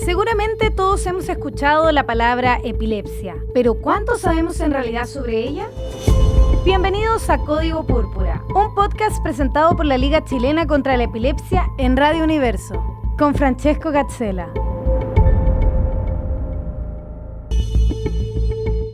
Seguramente todos hemos escuchado la palabra epilepsia, pero ¿cuánto sabemos en realidad sobre ella? Bienvenidos a Código Púrpura, un podcast presentado por la Liga Chilena contra la Epilepsia en Radio Universo, con Francesco Gazzella.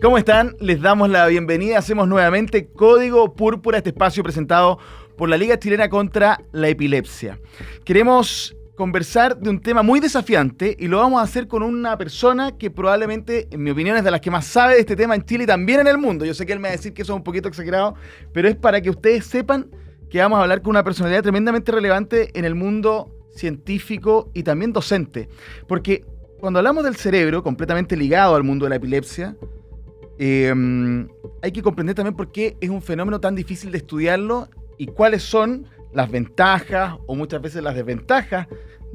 ¿Cómo están? Les damos la bienvenida. Hacemos nuevamente Código Púrpura, este espacio presentado por la Liga Chilena contra la Epilepsia. Queremos conversar de un tema muy desafiante y lo vamos a hacer con una persona que probablemente, en mi opinión, es de las que más sabe de este tema en Chile y también en el mundo. Yo sé que él me va a decir que eso es un poquito exagerado, pero es para que ustedes sepan que vamos a hablar con una personalidad tremendamente relevante en el mundo científico y también docente. Porque cuando hablamos del cerebro, completamente ligado al mundo de la epilepsia, hay que comprender también por qué es un fenómeno tan difícil de estudiarlo y cuáles son las ventajas o muchas veces las desventajas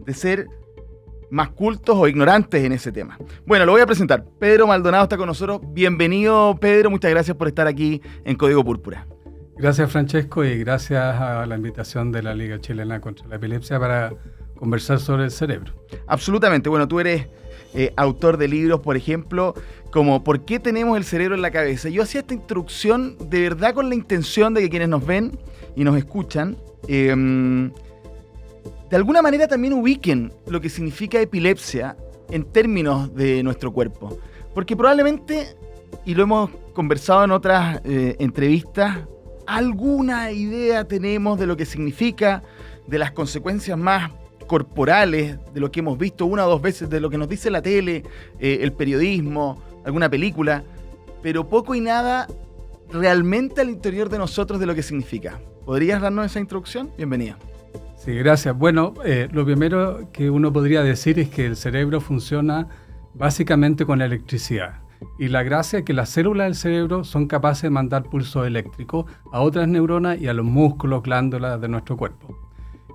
de ser más cultos o ignorantes en ese tema. Bueno, lo voy a presentar. Pedro Maldonado está con nosotros. Bienvenido, Pedro. Muchas gracias por estar aquí en Código Púrpura. Gracias, Francesco, y gracias a la invitación de la Liga Chilena contra la Epilepsia para conversar sobre el cerebro. Absolutamente. Bueno, tú eres autor de libros, por ejemplo, como ¿Por qué tenemos el cerebro en la cabeza? Yo hacía esta introducción de verdad con la intención de que quienes nos ven y nos escuchan de alguna manera también ubiquen lo que significa epilepsia en términos de nuestro cuerpo. Porque probablemente, y lo hemos conversado en otras entrevistas, alguna idea tenemos de lo que significa, de las consecuencias más corporales, de lo que hemos visto una o dos veces, de lo que nos dice la tele, el periodismo, alguna película, pero poco y nada realmente al interior de nosotros de lo que significa. ¿Podrías darnos esa introducción? Bienvenida. Sí, gracias. Bueno, lo primero que uno podría decir es que el cerebro funciona básicamente con electricidad. Y la gracia es que las células del cerebro son capaces de mandar pulsos eléctricos a otras neuronas y a los músculos, glándulas de nuestro cuerpo.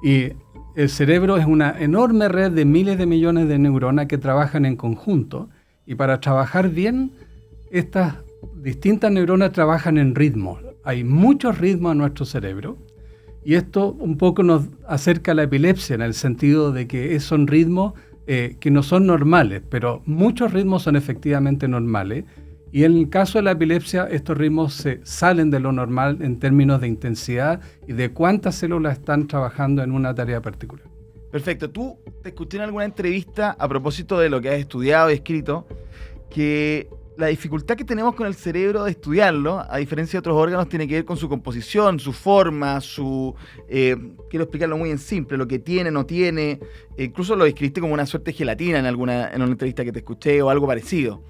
Y el cerebro es una enorme red de miles de millones de neuronas que trabajan en conjunto. Y para trabajar bien, estas distintas neuronas trabajan en ritmos. Hay muchos ritmos en nuestro cerebro. Y esto un poco nos acerca a la epilepsia en el sentido de que son ritmos que no son normales, pero muchos ritmos son efectivamente normales. Y en el caso de la epilepsia, estos ritmos se salen de lo normal en términos de intensidad y de cuántas células están trabajando en una tarea particular. Perfecto. Tú te escuché en alguna entrevista a propósito de lo que has estudiado y escrito, que la dificultad que tenemos con el cerebro de estudiarlo, a diferencia de otros órganos, tiene que ver con su composición, su forma, quiero explicarlo muy en simple, lo que tiene, no tiene. Incluso lo describiste como una suerte de gelatina en una entrevista que te escuché o algo parecido.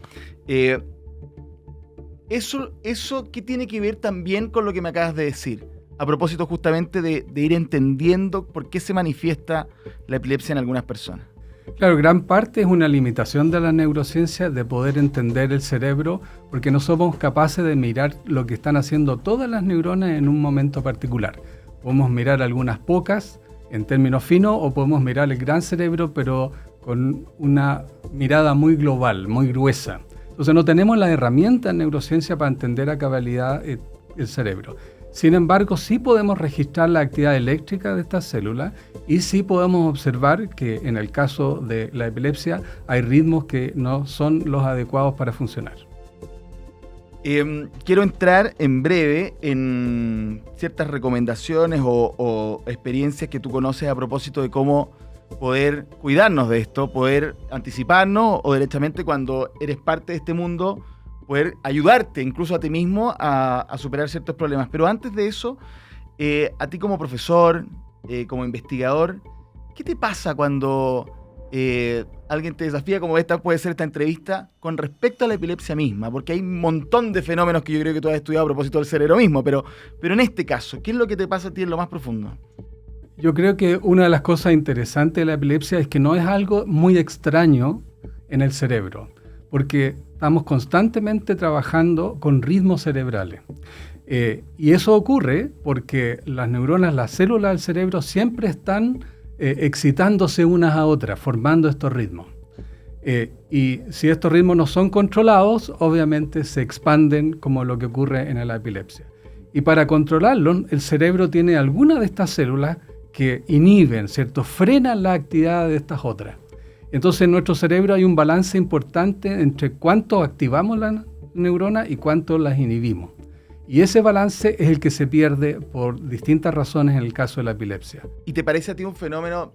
Eso ¿qué tiene que ver también con lo que me acabas de decir? A propósito justamente de ir entendiendo por qué se manifiesta la epilepsia en algunas personas. Claro, gran parte es una limitación de la neurociencia de poder entender el cerebro porque no somos capaces de mirar lo que están haciendo todas las neuronas en un momento particular. Podemos mirar algunas pocas en términos finos o podemos mirar el gran cerebro pero con una mirada muy global, muy gruesa. Entonces no tenemos las herramientas en neurociencia para entender a cabalidad el cerebro. Sin embargo, sí podemos registrar la actividad eléctrica de estas células y sí podemos observar que en el caso de la epilepsia hay ritmos que no son los adecuados para funcionar. Quiero entrar en breve en ciertas recomendaciones o experiencias que tú conoces a propósito de cómo poder cuidarnos de esto, poder anticiparnos o derechamente cuando eres parte de este mundo, poder ayudarte incluso a ti mismo a superar ciertos problemas. Pero antes de eso, a ti como profesor, como investigador, ¿qué te pasa cuando alguien te desafía, como esta puede ser esta entrevista, con respecto a la epilepsia misma? Porque hay un montón de fenómenos que yo creo que tú has estudiado a propósito del cerebro mismo, pero en este caso, ¿qué es lo que te pasa a ti en lo más profundo? Yo creo que una de las cosas interesantes de la epilepsia es que no es algo muy extraño en el cerebro, porque estamos constantemente trabajando con ritmos cerebrales. Y eso ocurre porque las neuronas, las células del cerebro siempre están excitándose unas a otras, formando estos ritmos. Y si estos ritmos no son controlados, obviamente se expanden como lo que ocurre en la epilepsia. Y para controlarlo, el cerebro tiene algunas de estas células que inhiben, ¿cierto? Frenan la actividad de estas otras. Entonces en nuestro cerebro hay un balance importante entre cuánto activamos las neuronas y cuánto las inhibimos. Y ese balance es el que se pierde por distintas razones en el caso de la epilepsia. ¿Y te parece a ti un fenómeno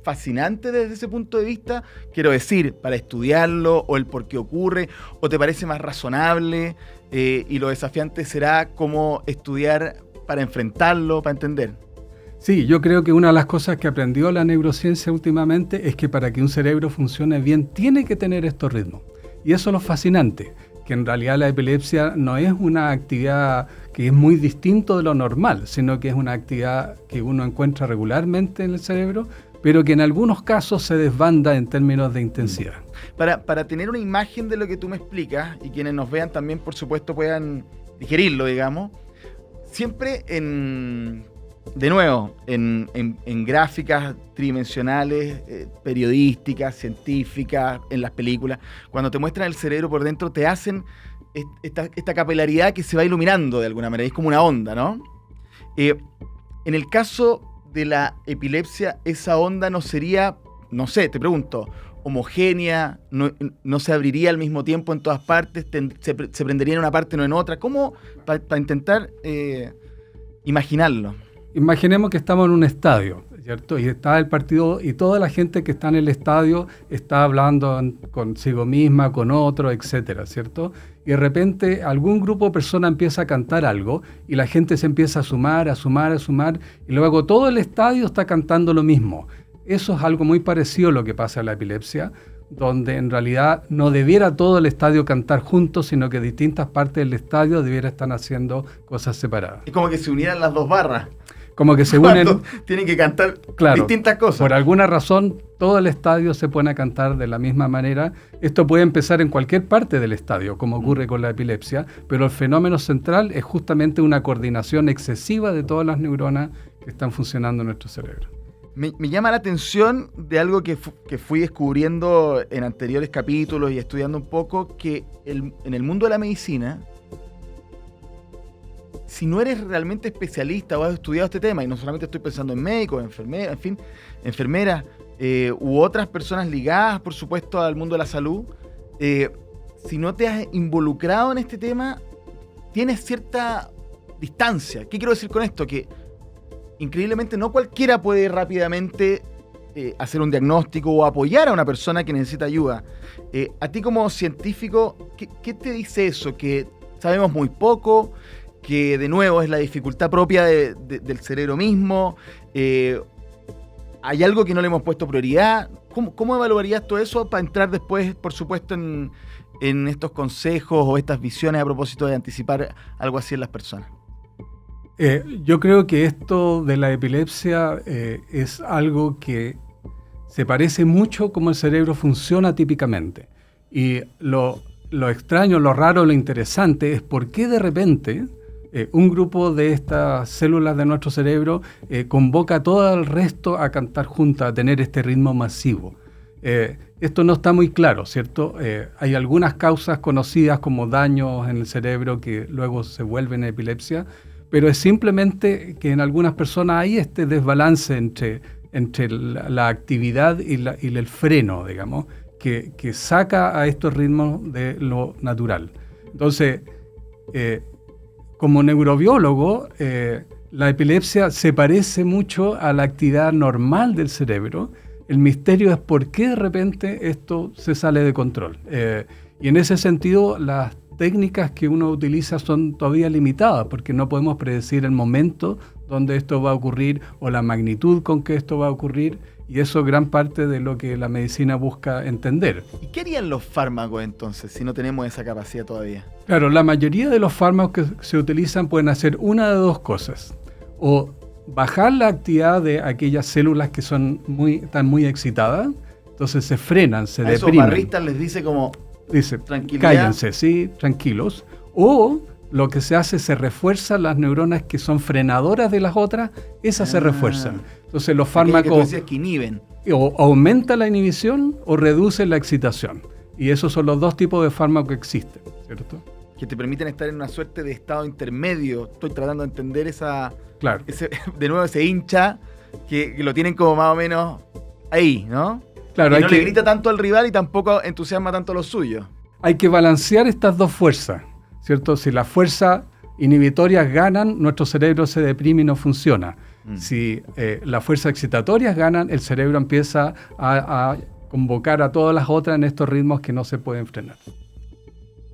fascinante desde ese punto de vista? Quiero decir, para estudiarlo o el por qué ocurre, ¿o te parece más razonable y lo desafiante será cómo estudiar para enfrentarlo, para entender? Sí, yo creo que una de las cosas que aprendió la neurociencia últimamente es que para que un cerebro funcione bien tiene que tener estos ritmos. Y eso es lo fascinante, que en realidad la epilepsia no es una actividad que es muy distinto de lo normal, sino que es una actividad que uno encuentra regularmente en el cerebro, pero que en algunos casos se desbanda en términos de intensidad. Para tener una imagen de lo que tú me explicas, y quienes nos vean también, por supuesto, puedan digerirlo, digamos, siempre de nuevo, en gráficas tridimensionales, periodísticas, científicas, en las películas, cuando te muestran el cerebro por dentro, te hacen esta capilaridad que se va iluminando de alguna manera, es como una onda, ¿no? En el caso de la epilepsia, esa onda no sería, no sé, te pregunto, homogénea, no se abriría al mismo tiempo en todas partes, se prendería en una parte, no en otra. ¿Cómo? Para intentar imaginarlo. Imaginemos que estamos en un estadio, ¿cierto? Y está el partido y toda la gente que está en el estadio está hablando consigo misma, con otro, etcétera, ¿cierto? Y de repente algún grupo de personas empieza a cantar algo y la gente se empieza a sumar, y luego todo el estadio está cantando lo mismo. Eso es algo muy parecido a lo que pasa en la epilepsia, donde en realidad no debiera todo el estadio cantar juntos, sino que distintas partes del estadio debieran estar haciendo cosas separadas. Es como que se unieran las dos barras. Como que se unen... Tienen que cantar distintas cosas. Por alguna razón, todo el estadio se pone a cantar de la misma manera. Esto puede empezar en cualquier parte del estadio, como ocurre con la epilepsia, pero el fenómeno central es justamente una coordinación excesiva de todas las neuronas que están funcionando en nuestro cerebro. Me llama la atención de algo que fui descubriendo en anteriores capítulos y estudiando un poco, que en el mundo de la medicina, si no eres realmente especialista o has estudiado este tema, y no solamente estoy pensando en médicos, enfermeras, en fin, enfermeras u otras personas ligadas, por supuesto, al mundo de la salud, si no te has involucrado en este tema, tienes cierta distancia. ¿Qué quiero decir con esto? Que increíblemente no cualquiera puede rápidamente hacer un diagnóstico o apoyar a una persona que necesita ayuda. A ti como científico, ¿qué te dice eso? Que sabemos muy poco, que de nuevo es la dificultad propia del cerebro mismo. ¿Hay algo que no le hemos puesto prioridad? ¿Cómo evaluarías todo eso para entrar después, por supuesto, en estos consejos o estas visiones a propósito de anticipar algo así en las personas? Yo creo que esto de la epilepsia es algo que se parece mucho como el cerebro funciona típicamente. Y lo extraño, lo raro, lo interesante es por qué de repente un grupo de estas células de nuestro cerebro convoca a todo el resto a cantar juntas, a tener este ritmo masivo. Esto no está muy claro, ¿cierto? Hay algunas causas conocidas como daños en el cerebro que luego se vuelven epilepsia, pero es simplemente que en algunas personas hay este desbalance entre la actividad y el freno, digamos, que saca a estos ritmos de lo natural. Entonces, como neurobiólogo, la epilepsia se parece mucho a la actividad normal del cerebro. El misterio es por qué de repente esto se sale de control. Y en ese sentido, las técnicas que uno utiliza son todavía limitadas, porque no podemos predecir el momento donde esto va a ocurrir o la magnitud con que esto va a ocurrir, y eso es gran parte de lo que la medicina busca entender. ¿Y qué harían los fármacos entonces, si no tenemos esa capacidad todavía? Claro, la mayoría de los fármacos que se utilizan pueden hacer una de dos cosas: o bajar la actividad de aquellas células que están muy excitadas, entonces se frenan, se deprimen. A esos barristas les dice como... Dice, tranquilidad. Cállense, sí, tranquilos. O lo que se hace, se refuerzan las neuronas que son frenadoras de las otras, esas se refuerzan. Entonces los fármacos... Que tú decías que inhiben. O aumenta la inhibición o reduce la excitación. Y esos son los dos tipos de fármacos que existen, ¿cierto? Que te permiten estar en una suerte de estado intermedio. Estoy tratando de entender Claro. de nuevo ese hincha que lo tienen como más o menos ahí, ¿no? Claro, que no le grita tanto al rival y tampoco entusiasma tanto a los suyos. Hay que balancear estas dos fuerzas, ¿cierto? Si las fuerzas inhibitorias ganan, nuestro cerebro se deprime y no funciona. Si las fuerzas excitatorias ganan, el cerebro empieza a convocar a todas las otras en estos ritmos que no se pueden frenar.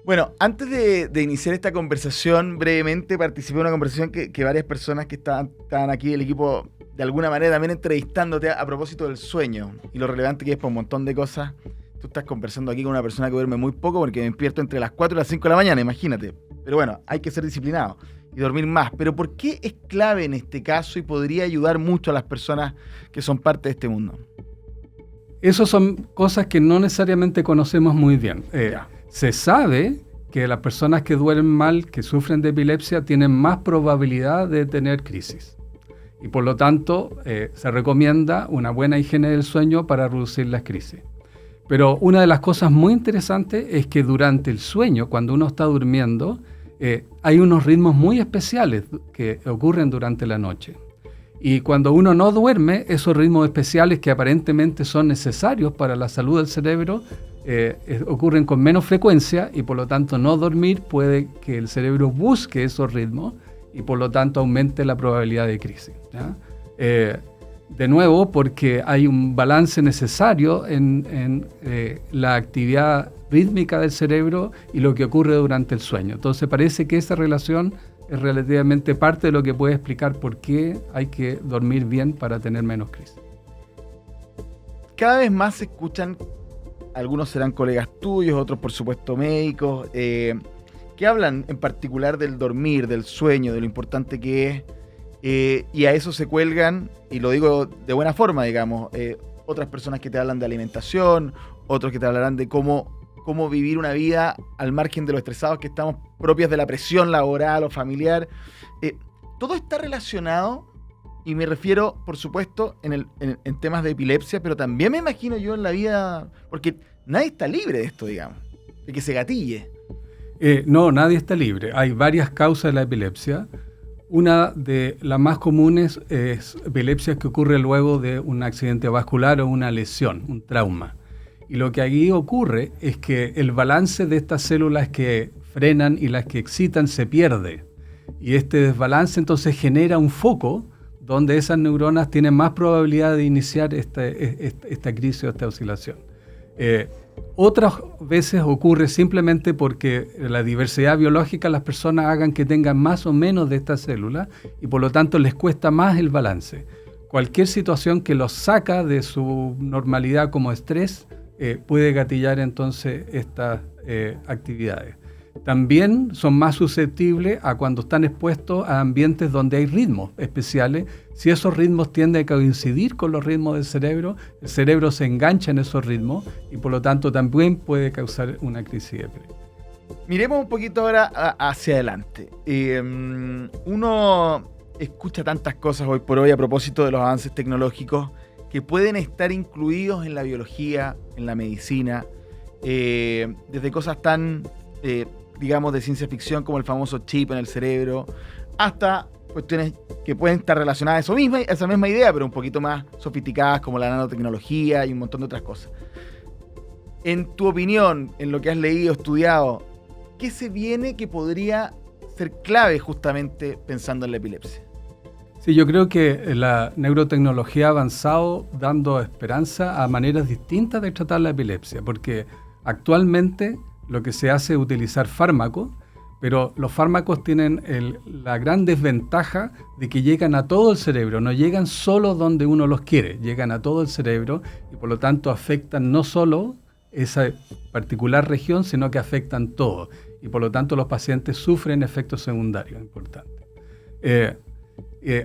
Bueno, antes de iniciar esta conversación, brevemente participé en una conversación que varias personas que estaban aquí del equipo, de alguna manera también entrevistándote a propósito del sueño y lo relevante que es para un montón de cosas. Tú estás conversando aquí con una persona que duerme muy poco porque me despierto entre las 4 y las 5 de la mañana, imagínate. Pero bueno, hay que ser disciplinado y dormir más. Pero ¿por qué es clave en este caso y podría ayudar mucho a las personas que son parte de este mundo? Esas son cosas que no necesariamente conocemos muy bien. Se sabe que las personas que duermen mal, que sufren de epilepsia, tienen más probabilidad de tener crisis. Y por lo tanto, se recomienda una buena higiene del sueño para reducir las crisis. Pero una de las cosas muy interesantes es que durante el sueño, cuando uno está durmiendo, hay unos ritmos muy especiales que ocurren durante la noche. Y cuando uno no duerme, esos ritmos especiales que aparentemente son necesarios para la salud del cerebro, ocurren con menos frecuencia y por lo tanto no dormir puede que el cerebro busque esos ritmos y por lo tanto aumente la probabilidad de crisis, ¿ya? De nuevo, porque hay un balance necesario en la actividad rítmica del cerebro y lo que ocurre durante el sueño. Entonces parece que esa relación es relativamente parte de lo que puede explicar por qué hay que dormir bien para tener menos crisis. Cada vez más se escuchan, algunos serán colegas tuyos, otros por supuesto médicos, que hablan en particular del dormir, del sueño, de lo importante que es. Y a eso se cuelgan, y lo digo de buena forma, digamos, otras personas que te hablan de alimentación, otros que te hablarán de cómo vivir una vida al margen de lo estresados que estamos, propias de la presión laboral o familiar. Todo está relacionado, y me refiero, por supuesto, en temas de epilepsia, pero también me imagino yo en la vida, porque nadie está libre de esto, digamos, de que se gatille. No, nadie está libre. Hay varias causas de la epilepsia. Una de las más comunes es epilepsia que ocurre luego de un accidente vascular o una lesión, un trauma. Y lo que aquí ocurre es que el balance de estas células que frenan y las que excitan se pierde. Y este desbalance entonces genera un foco donde esas neuronas tienen más probabilidad de iniciar esta crisis o esta oscilación. Otras veces ocurre simplemente porque la diversidad biológica las personas hagan que tengan más o menos de estas células y por lo tanto les cuesta más el balance. Cualquier situación que los saca de su normalidad como estrés puede gatillar entonces estas actividades. También son más susceptibles a cuando están expuestos a ambientes donde hay ritmos especiales. Si esos ritmos tienden a coincidir con los ritmos del cerebro, el cerebro se engancha en esos ritmos y por lo tanto también puede causar una crisis de epilepsia. Miremos un poquito ahora hacia adelante. Uno escucha tantas cosas hoy por hoy a propósito de los avances tecnológicos que pueden estar incluidos en la biología, en la medicina, desde cosas tan... digamos, de ciencia ficción como el famoso chip en el cerebro, hasta cuestiones que pueden estar relacionadas a esa misma idea, pero un poquito más sofisticadas como la nanotecnología y un montón de otras cosas. En tu opinión, en lo que has leído, estudiado, ¿qué se viene que podría ser clave justamente pensando en la epilepsia? Sí, yo creo que la neurotecnología ha avanzado dando esperanza a maneras distintas de tratar la epilepsia, porque actualmente lo que se hace es utilizar fármacos, pero los fármacos tienen la gran desventaja de que llegan a todo el cerebro, no llegan solo donde uno los quiere, llegan a todo el cerebro y por lo tanto afectan no solo esa particular región, sino que afectan todo. Y por lo tanto los pacientes sufren efectos secundarios importantes.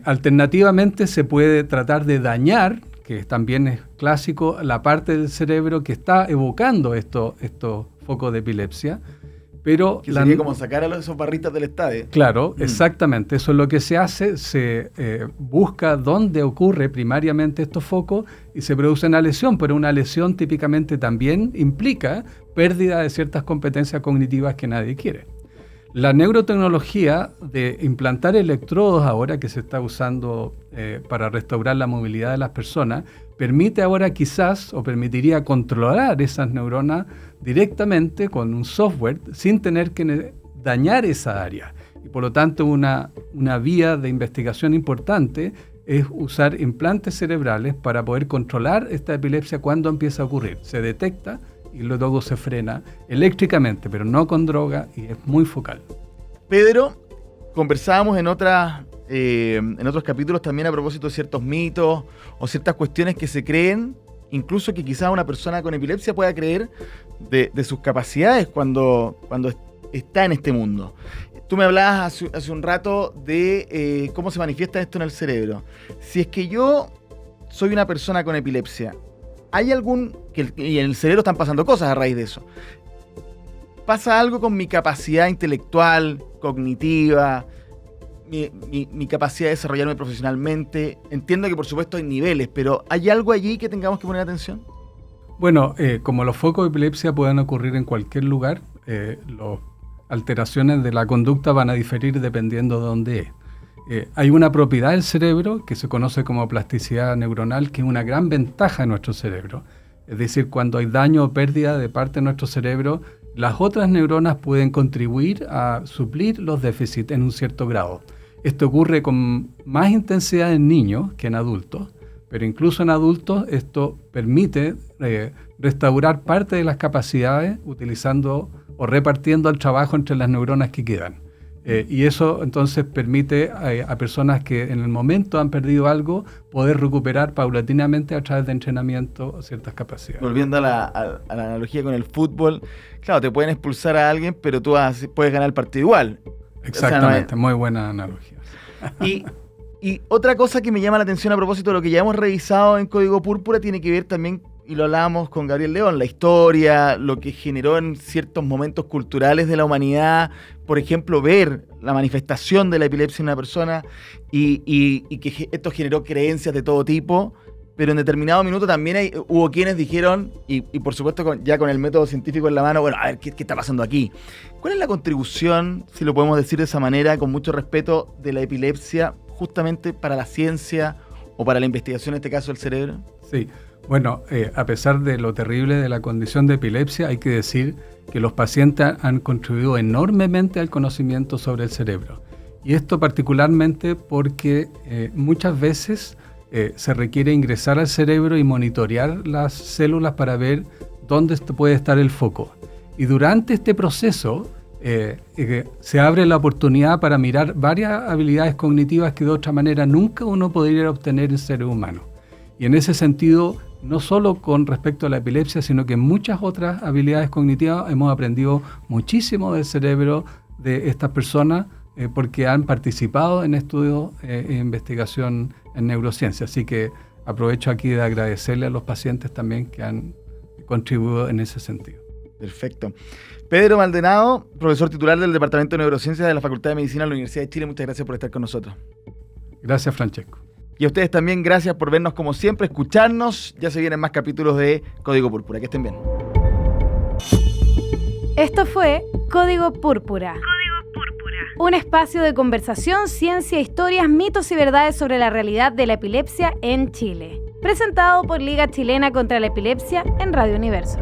Alternativamente se puede tratar de dañar, que también es clásico, la parte del cerebro que está evocando estos focos de epilepsia, pero... Que sería como sacar a esos barritas del estadio. Claro, exactamente. Eso es lo que se hace. Se busca dónde ocurre primariamente estos focos y se produce una lesión, pero una lesión típicamente también implica pérdida de ciertas competencias cognitivas que nadie quiere. La neurotecnología de implantar electrodos ahora que se está usando para restaurar la movilidad de las personas, permite ahora quizás o permitiría controlar esas neuronas directamente con un software sin tener que dañar esa área. Y por lo tanto una vía de investigación importante es usar implantes cerebrales para poder controlar esta epilepsia cuando empieza a ocurrir. Se detecta y luego se frena eléctricamente, pero no con droga, y es muy focal. Pedro, conversábamos en otros capítulos también a propósito de ciertos mitos o ciertas cuestiones que se creen, incluso que quizás una persona con epilepsia pueda creer de sus capacidades cuando está en este mundo. Tú me hablabas hace un rato de cómo se manifiesta esto en el cerebro. Si es que yo soy una persona con epilepsia, ¿hay y en el cerebro están pasando cosas a raíz de eso? ¿Pasa algo con mi capacidad intelectual, cognitiva, mi capacidad de desarrollarme profesionalmente? Entiendo que por supuesto hay niveles, pero ¿hay algo allí que tengamos que poner atención? Bueno, como los focos de epilepsia pueden ocurrir en cualquier lugar, las alteraciones de la conducta van a diferir dependiendo de dónde es. Hay una propiedad del cerebro que se conoce como plasticidad neuronal, que es una gran ventaja de nuestro cerebro. Es decir, cuando hay daño o pérdida de parte de nuestro cerebro, las otras neuronas pueden contribuir a suplir los déficits en un cierto grado. Esto ocurre con más intensidad en niños que en adultos, pero incluso en adultos esto permite restaurar parte de las capacidades utilizando o repartiendo el trabajo entre las neuronas que quedan. Y eso entonces permite a personas que en el momento han perdido algo poder recuperar paulatinamente a través de entrenamiento ciertas capacidades. Volviendo a la analogía con el fútbol, claro, te pueden expulsar a alguien, pero tú puedes ganar el partido igual. Exactamente, o sea, muy buena analogía. Y otra cosa que me llama la atención a propósito de lo que ya hemos revisado en Código Púrpura tiene que ver también, y lo hablábamos con Gabriel León, la historia, lo que generó en ciertos momentos culturales de la humanidad, por ejemplo, ver la manifestación de la epilepsia en una persona y que esto generó creencias de todo tipo, pero en determinado minuto también hubo quienes dijeron, y por supuesto ya con el método científico en la mano, bueno, a ver, ¿qué está pasando aquí? ¿Cuál es la contribución, si lo podemos decir de esa manera, con mucho respeto, de la epilepsia justamente para la ciencia o para la investigación, en este caso, del cerebro? Sí. Bueno, a pesar de lo terrible de la condición de epilepsia, hay que decir que los pacientes han contribuido enormemente al conocimiento sobre el cerebro. Y esto particularmente porque muchas veces se requiere ingresar al cerebro y monitorear las células para ver dónde puede estar el foco. Y durante este proceso se abre la oportunidad para mirar varias habilidades cognitivas que de otra manera nunca uno podría obtener en seres humanos. Y en ese sentido, no solo con respecto a la epilepsia, sino que en muchas otras habilidades cognitivas hemos aprendido muchísimo del cerebro de estas personas porque han participado en estudios e investigación en neurociencia. Así que aprovecho aquí de agradecerle a los pacientes también que han contribuido en ese sentido. Perfecto. Pedro Maldonado, profesor titular del Departamento de Neurociencias de la Facultad de Medicina de la Universidad de Chile, muchas gracias por estar con nosotros. Gracias, Francesco. Y a ustedes también, gracias por vernos como siempre, escucharnos. Ya se vienen más capítulos de Código Púrpura. Que estén bien. Esto fue Código Púrpura. Un espacio de conversación, ciencia, historias, mitos y verdades sobre la realidad de la epilepsia en Chile. Presentado por Liga Chilena contra la Epilepsia en Radio Universo.